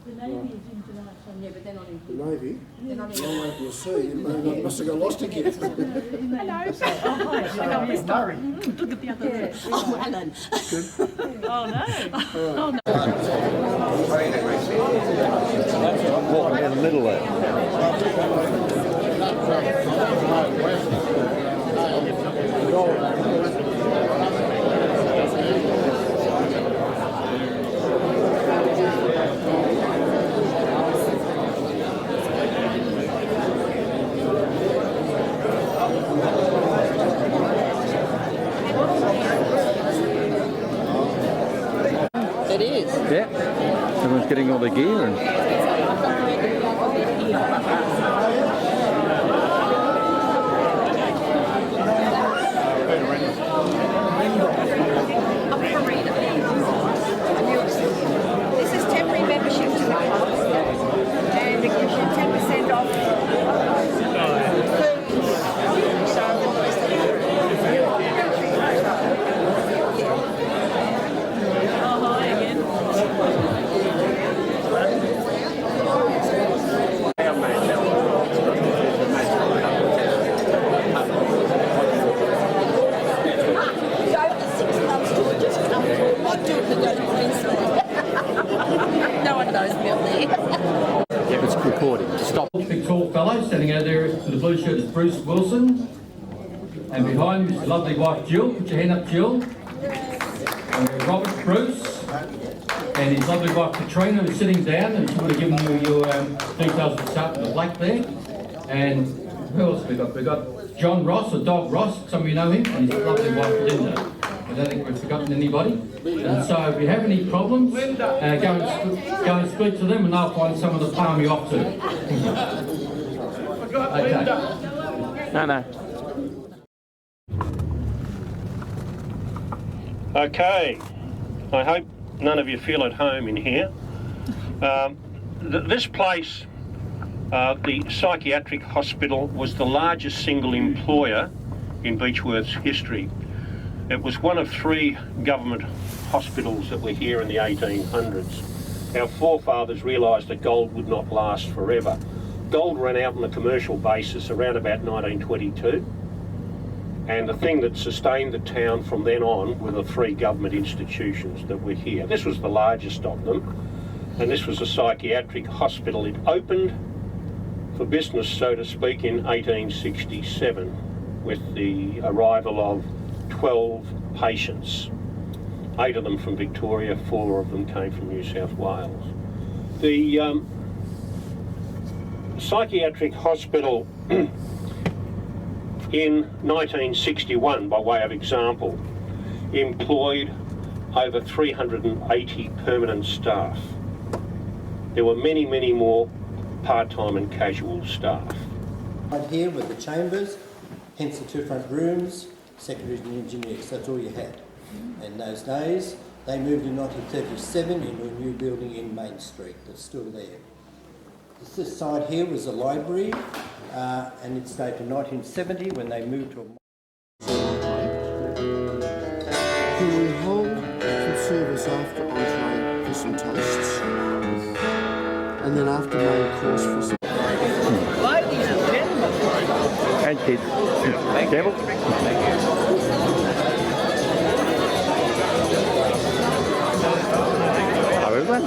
The Navy is in tonight. Yeah, but they're not in. The Navy? They're not in. Long way from the sea. You must have got lost again. Hello. Oh, hi. Look at the other end. Oh, Alan. Oh, no. Oh, no. Walking in the middle there. It is. Yeah, everyone's getting all their gear and. This is temporary membership to the club, and it gives you 10% off Oh, hi again. No one knows me up there. Yeah, it's recording. Stop. Big tall fellow standing out there in the blue shirt is Bruce Wilson, and behind him is his lovely wife Jill. Put your hand up, Jill. And we have Robert Bruce and his lovely wife Katrina, who's sitting down, and she would have given you your details to start with the black there. And who else have we got? We've got John Ross, or Dog Ross, some of you know him, and his lovely wife Linda. I don't think we've forgotten anybody. And so if you have any problems, go and speak to them and they'll find someone to palm you off to. Okay. No. Okay, I hope none of you feel at home in here. This place, the psychiatric hospital, was the largest single employer in Beechworth's history. It was one of 3 government hospitals that were here in the 1800s. Our forefathers realised that gold would not last forever. Gold ran out on a commercial basis around about 1922, and the thing that sustained the town from then on were the 3 government institutions that were here. This was the largest of them, and this was a psychiatric hospital. It opened for business, so to speak, in 1867 with the arrival of 12 patients, 8 of them from Victoria, 4 of them came from New South Wales. The psychiatric hospital in 1961, by way of example, employed over 380 permanent staff. There were many, many more part-time and casual staff. Right here were the chambers, hence the 2 front rooms, secretaries and engineers. That's all you had. In those days, they moved in 1937 into a new building in Main Street that's still there. This side here was a library, and it stayed to 1970 when they moved to a... Can we hold some service after entree for some toasts? And then after main course for some... Ladies and gentlemen. And kids. Careful. Hello everyone.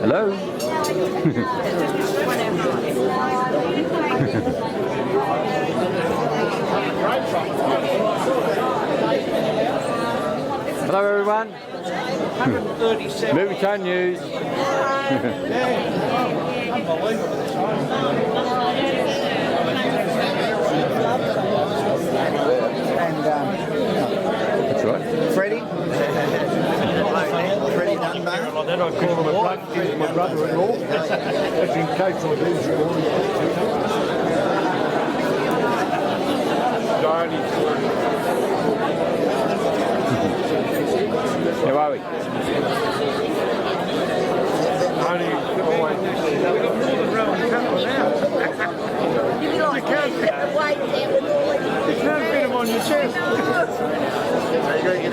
Hello. Hello everyone. 137. Movie Time News. That's right. Freddie? Freddie Dunbar. Then I call him my brother-in-law. That's in case I lose you all. How are we? Only always you can't fit them on your chest. So you got to get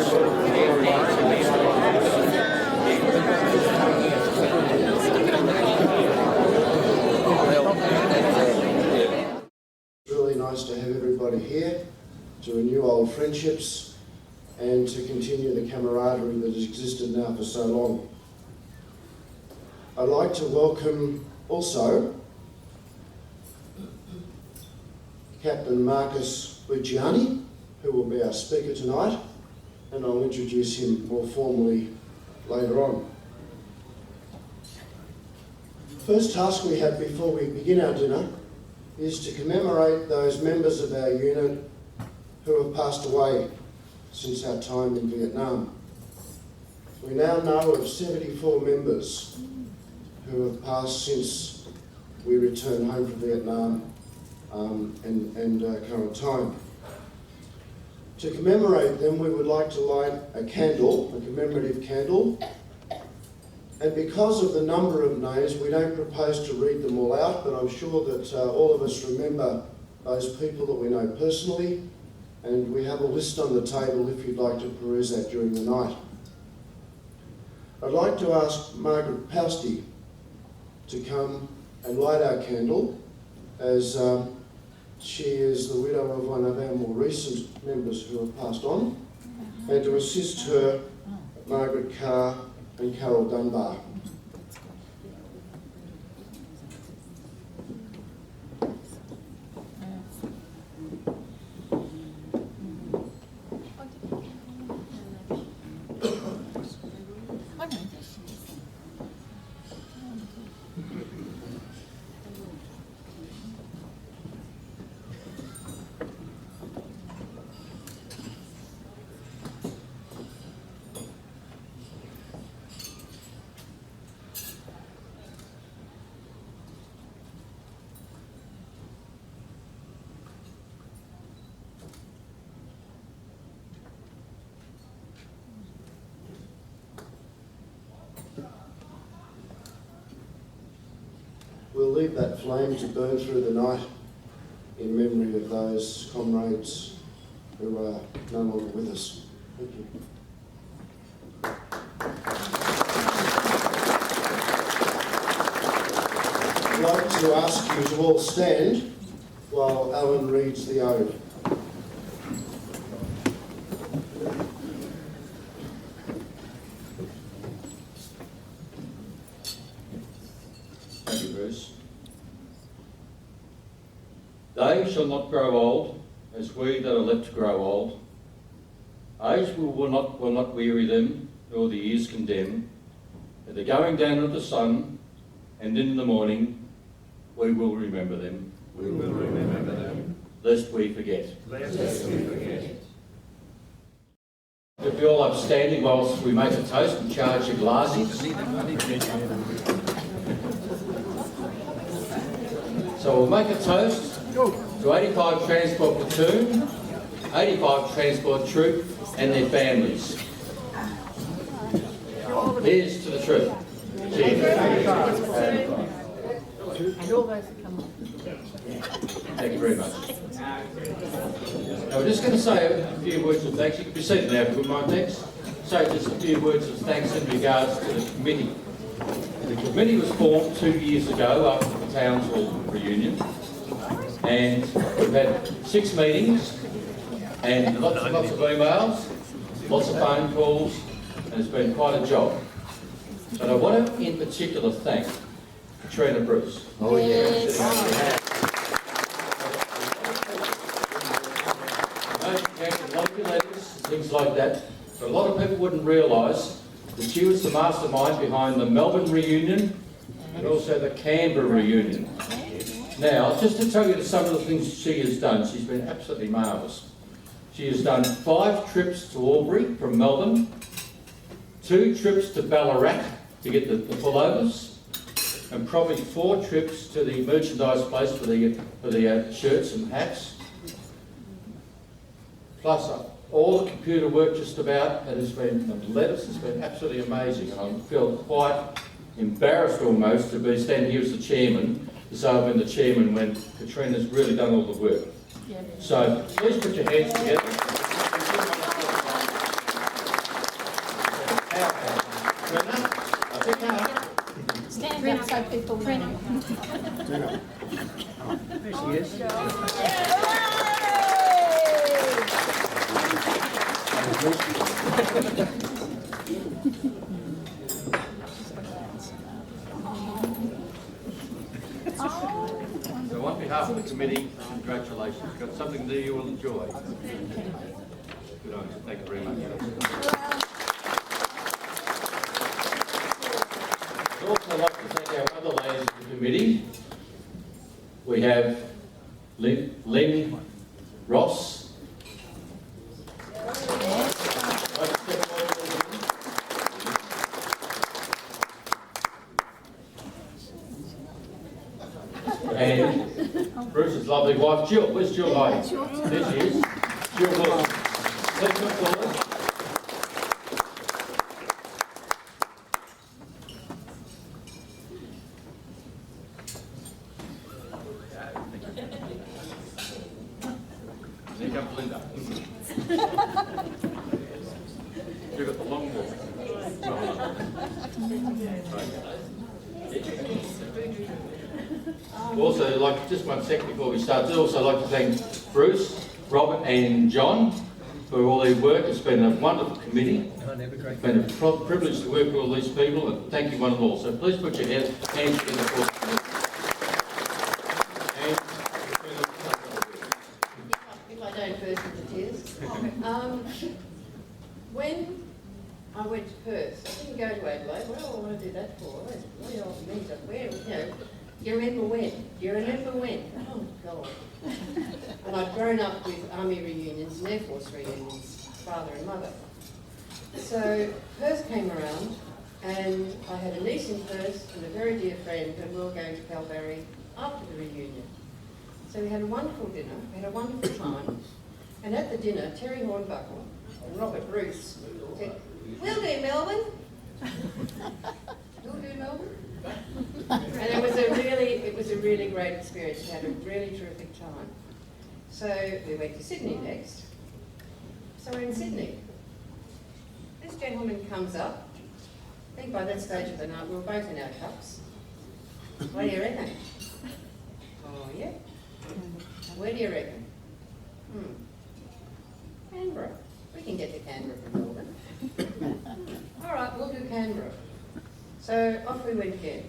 It's really nice to have everybody here to renew old friendships and to continue the camaraderie that has existed now for so long. I'd like to welcome also Captain Marcus Luciani, who will be our speaker tonight, and I'll introduce him more formally later on. The first task we have before we begin our dinner is to commemorate those members of our unit who have passed away since our time in Vietnam. We now know of 74 members who have passed since we returned home from Vietnam and current time. To commemorate them, we would like to light a candle, a commemorative candle, and because of the number of names, we don't propose to read them all out, but I'm sure that all of us remember those people that we know personally, and we have a list on the table if you'd like to peruse that during the night. I'd like to ask Margaret Pousty to come and light our candle, as she is the widow of one of our more recent members who have passed on, and to assist her, Margaret Carr and Carol Dunbar. We'll leave that flame to burn through the night in memory of those comrades who are no longer with us. Thank you. I'd like to ask you to all stand while Alan reads the ode. Thank you, Bruce. They shall not grow old, as we that are left grow old. Age will not weary them, nor the years condemn. At the going down of the sun, and in the morning, we will remember them. We will remember them. Lest we forget. Lest we forget. If you all upstanding whilst we make a toast and charge your glasses. So we'll make a toast to 85 Transport Platoon, 85 Transport Troop and their families. Here's to the troop. Cheers. And all those that come. Thank you very much. Now we're just going to say a few words of thanks. You can be seated now if you wouldn't mind, thanks. Say just a few words of thanks in regards to the committee. The committee was formed 2 years ago after the Townsville reunion, and we've had 6 meetings and lots of emails, lots of phone calls, and it's been quite a job. But I want to in particular thank Katrina Bruce. Oh yes. A lot of your letters, things like that, but a lot of people wouldn't realise that she was the mastermind behind the Melbourne reunion and also the Canberra reunion. Now, just to tell you some of the things she has done, she's been absolutely marvellous. She has done 5 trips to Albury from Melbourne, 2 trips to Ballarat to get the pullovers, and probably 4 trips to the merchandise place for the shirts and hats. Plus all the computer work just about, and it's been, and letters, it's been absolutely amazing. And I feel quite embarrassed almost to be standing here as the chairman, to say I've been the chairman when Katrina's really done all the work. So please put your hands together. Stand up so people know. There she is. So on behalf of the committee, congratulations. You've got something there you will enjoy. Good on you. Thank you very much. I'd also like to thank our other ladies of the committee. We have Lynn Ross. And Bruce's lovely wife, Jill. Where's Jill hiding? There she is. Jill Wilson. Please come forward. Here comes Linda. You've got the long walk. Also, like just 1 second before we start, I'd also like to thank Bruce, Robert and John for all their work. It's been a wonderful committee. It's been a privilege to work with all these people, and thank you one and all. So please put your hands together for the committee. If I don't burst into tears. When I went to Perth, I didn't go to Adelaide. What do I want to do that for? What do you want me to, where, you know, do you remember when? Do you remember when? Oh, God. And I'd grown up with Army reunions and Air Force reunions, father and mother. So Perth came around, and I had a niece in Perth and a very dear friend, and we were going to Albury after the reunion. So we had a wonderful dinner, we had a wonderful time, and at the dinner, Terry Hornbuckle and Robert Bruce said, "We'll do Melbourne." We'll do Melbourne. And it was a really great experience. We had a really terrific time. So we went to Sydney next. So we're in Sydney. This gentleman comes up. I think by that stage of the night we were both in our cups. What do you reckon? Oh yeah. Where do you reckon? Canberra. We can get to Canberra from Melbourne. All right, we'll do Canberra. So off we went again.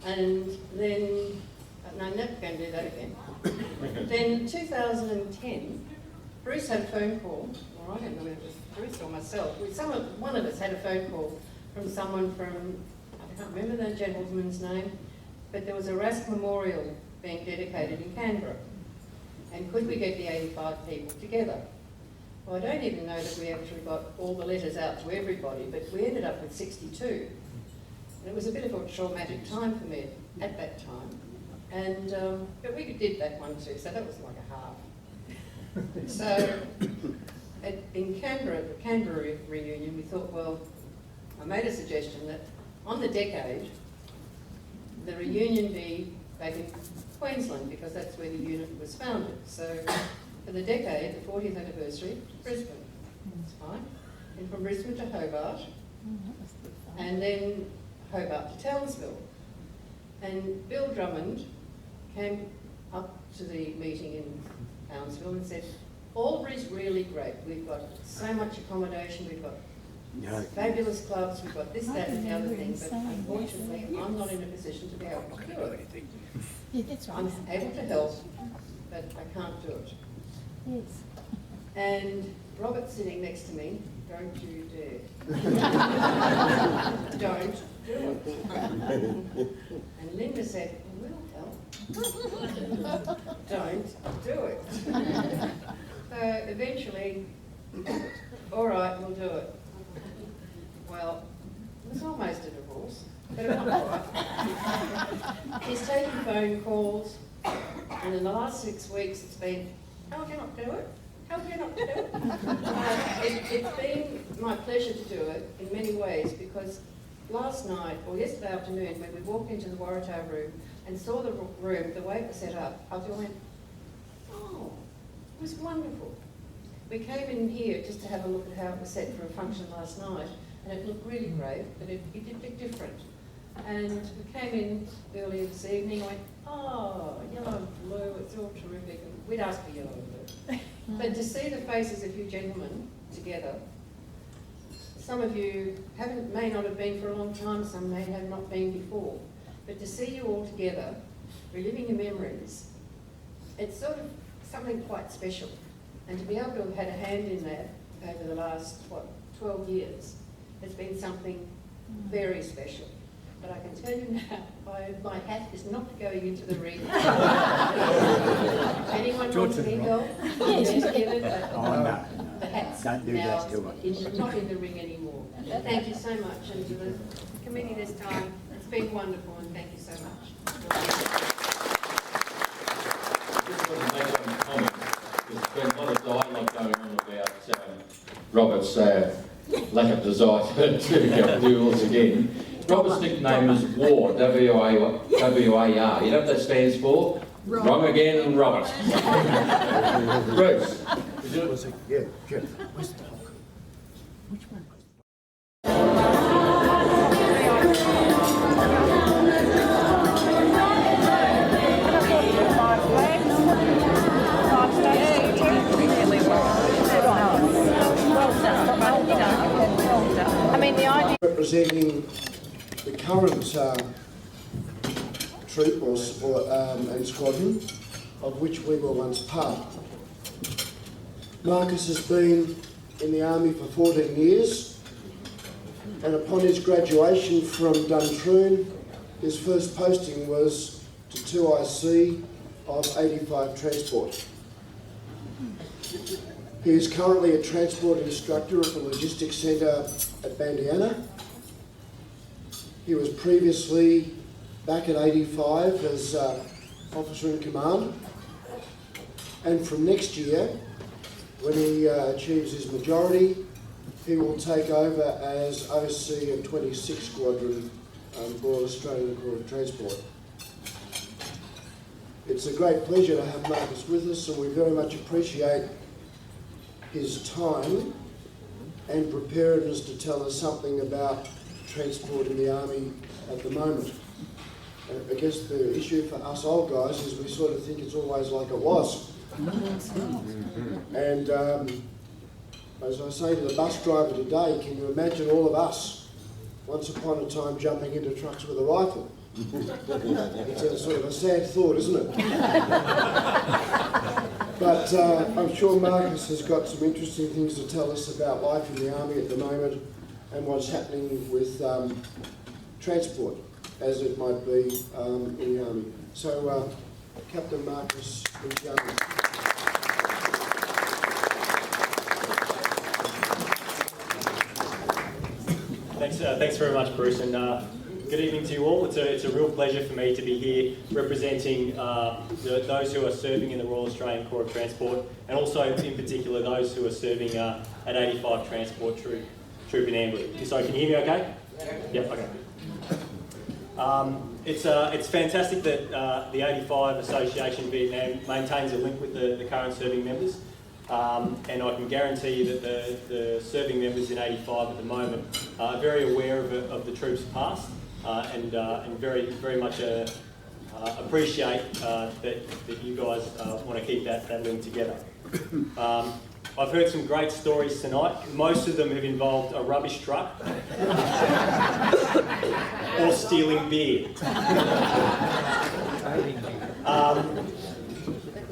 And then, no, I'm never going to do that again. Then 2010, Bruce had a phone call, or I don't know whether it was Bruce or myself. One of us had a phone call from someone from, I can't remember the gentleman's name, but there was a Rask Memorial being dedicated in Canberra. And could we get the 85 people together? Well, I don't even know that we actually got all the letters out to everybody, but we ended up with 62. And it was a bit of a traumatic time for me at that time. And, but we did that one too, so that was like a half. So in Canberra, the Canberra reunion, we thought, well, I made a suggestion that on the decade, the reunion be back in Queensland, because that's where the unit was founded. So for the decade, the 40th anniversary, Brisbane. That's fine. And from Brisbane to Hobart, and then Hobart to Townsville. And Bill Drummond came up to the meeting in Townsville and said, Albury's really great. We've got so much accommodation, we've got fabulous clubs, we've got this, that and the other thing, but unfortunately I'm not in a position to be able to do it. I'm able to help, but I can't do it. Yes. And Robert's sitting next to me, don't you dare. Don't do it. And Linda said, we'll help. Don't do it. So eventually, all right, we'll do it. Well, it was almost a divorce, but it wasn't quite. He's taking phone calls, and in the last 6 weeks it's been, how can I do it? How can you not to do it. It's been my pleasure to do it in many ways because last night, or yesterday afternoon, when we walked into the Waratah room and saw the room, the way it was set up, I went, oh, it was wonderful. We came in here just to have a look at how it was set for a function last night, and it looked really great, but it did look different. And we came in earlier this evening and went, oh, yellow and blue, it's all terrific. And we'd asked for yellow and blue. But to see the faces of you gentlemen together, some of you may not have been for a long time, some may have not been before, but to see you all together, reliving your memories, it's sort of something quite special. And to be able to have had a hand in that over the last, 12 years, has been something very special. But I can tell you now, my hat is not going into the ring. Anyone wants any help? Yes, give it, but no. the hat's Don't do now that to us. not in the ring anymore. Thank you so much, and to the committee this time, it's been wonderful, and thank you so much. Just want to make some comments. There's been a lot of dialogue going on about Robert's lack of desire to do rules again. Robert's nickname is War, W-A-R. You know what that stands for? Wrong again and Robert. Bruce. Yeah, Jeff. Where's the dog? Which one? I mean, the idea... Representing the current troop and squadron, of which we were once part. Marcus has been in the Army for 14 years, and upon his graduation from Duntroon, his first posting was to 2IC of 85 Transport. He is currently a transport instructor at the Logistics Centre at Bandiana. He was previously back at 85 as officer in command, and from next year, when he achieves his majority, he will take over as OC of 26 Squadron, Royal Australian Corps of Transport. It's a great pleasure to have Marcus with us, and we very much appreciate his time and preparedness to tell us something about transport in the Army at the moment. And I guess the issue for us old guys is we sort of think it's always like it was. And as I say to the bus driver today, can you imagine all of us once upon a time jumping into trucks with a rifle? It's a sort of a sad thought, isn't it? But I'm sure Marcus has got some interesting things to tell us about life in the Army at the moment and what's happening with transport, as it might be in the Army. So, Captain Marcus Young. Thanks very much, Bruce, and good evening to you all. It's a real pleasure for me to be here representing those who are serving in the Royal Australian Corps of Transport, and also in particular those who are serving at 85 Transport Troop in Albury. So can you hear me okay? Yep, okay. It's fantastic that the 85 Association Vietnam maintains a link with the current serving members. And I can guarantee you that the serving members in 85 at the moment are very aware of the troops past and very much appreciate that you guys want to keep that link together. I've heard some great stories tonight. Most of them have involved a rubbish truck or stealing beer.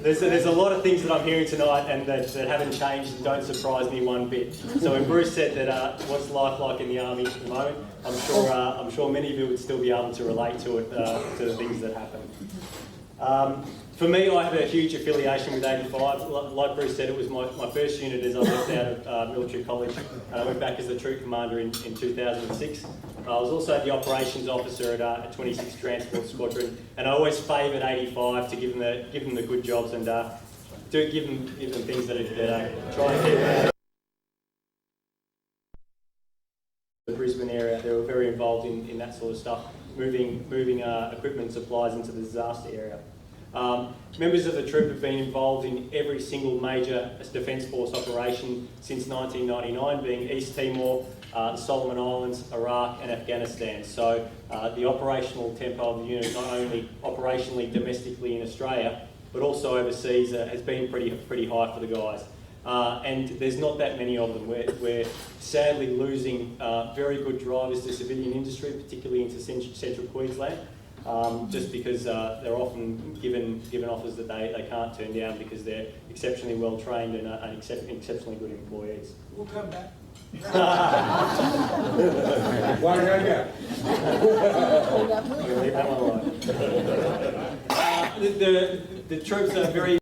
There's a lot of things that I'm hearing tonight and that haven't changed and don't surprise me one bit. So when Bruce said that what's life like in the Army at the moment, I'm sure many of you would still be able to relate to it, to the things that happen. For me, I have a huge affiliation with 85. Like Bruce said, it was my first unit as I left out of military college, and I went back as the troop commander in 2006. I was also the operations officer at 26 Transport Squadron, and I always favoured 85 to give them the good jobs, and do give them things that are try and keep the Brisbane area. They were very involved in that sort of stuff, moving equipment and supplies into the disaster area. Members of the troop have been involved in every single major Defence Force operation since 1999, being East Timor, the Solomon Islands, Iraq and Afghanistan. So the operational tempo of the unit, not only operationally domestically in Australia, but also overseas, has been pretty high for the guys. And there's not that many of them. We're sadly losing very good drivers to civilian industry, particularly into central Queensland, just because they're often given offers that they can't turn down because they're exceptionally well trained and exceptionally good employees. We'll come back. Why don't you go? Leave that one alone. The troops are very